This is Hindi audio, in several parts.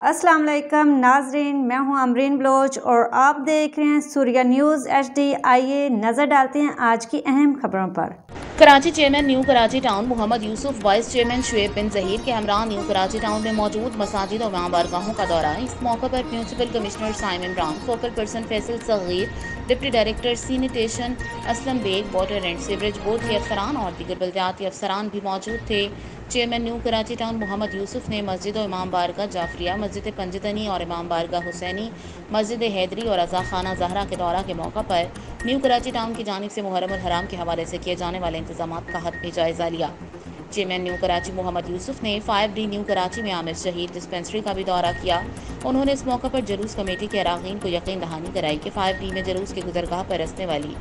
अस्सलाम वालेकुम नाजरीन, मैं हूं अमरीन बलोच और आप देख रहे हैं सूर्या न्यूज़ HD। आइए नज़र डालते हैं आज की अहम खबरों पर। Karachi chairman new Karachi town Mohammad Yusuf, vice chairman Shoaib bin Zaheer के हमरा न्यू कराची टाउन में मौजूद मसाजिद और बारगाहों का दौरा। इस मौके पर municipal commissioner Saim Imran, focal person Faisal Sagheer, deputy director sanitation Aslam Baig, water and sewerage board के अफसरान और दीगर बल्दियाती अफसरान भी मौजूद थे। Chairman new Karachi town Mohammad Yusuf ने मस्जिद और इमाम बारगाह जाफरिया, मस्जिद पंजतनी और इमाम बारगाह हुसैनी, मस्जिद हैदरी और रज़ा खाना जहरा के दौरा के मौका पर न्यू कराची टाउन की जानिब से मुहर्रम उल हराम के हवाले से किए जाने वाले इंतजामात का भी जायजा लिया। चेयरमैन न्यू कराची मोहम्मद यूसुफ ने 5D न्यू कराची में आमिर शहीद डिस्पेंसरी का भी दौरा किया। उन्होंने इस मौके पर जलूस कमेटी के अराकीन को यकीन दहानी कराई कि 5D में जलूस के गुजरगाह पर रसने वाली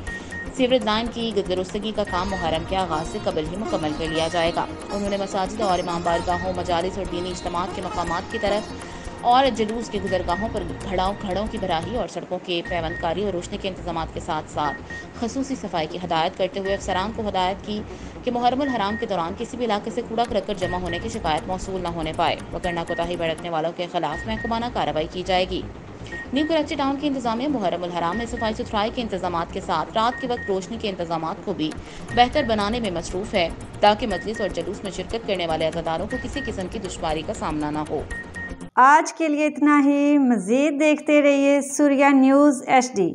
सीवरेज लाइन की दुरुस्तगी का काम मुहर्रम के आगाज से कबल ही मुकम्मल कर लिया जाएगा। उन्होंने मसाजिद और इमाम बारगाहों, मजालिस और दीनी इज्तिमात के मकामात की तरफ और जुलूस के गुजरगाहों पर घड़ों की भराही और सड़कों के पैवंदकारी और रोशनी के इंतजाम के साथ साथ खसूसी सफाई की हदायत करते हुए अफसरान को हदायत की कि मुहर्रम उल हराम के दौरान किसी भी इलाके से कूड़ा करकट जमा होने की शिकायत मौसूल न होने पाए, वगरना कोताही बरतने वालों के खिलाफ महकमाना कार्रवाई की जाएगी। न्यू कराची टाउन की इंतजामिया मुहर्रम उल हराम में सफाई सुथराई के इंतजाम के साथ रात के वक्त रोशनी के इंतजाम को भी बेहतर बनाने में मसरूफ है, ताकि मजलिस और जुलूस में शिरकत करने वाले अज़ादारों को किसी किस्म की दुश्वारी का सामना न हो। आज के लिए इतना ही। मज़ीद देखते रहिए सूर्या न्यूज़ HD।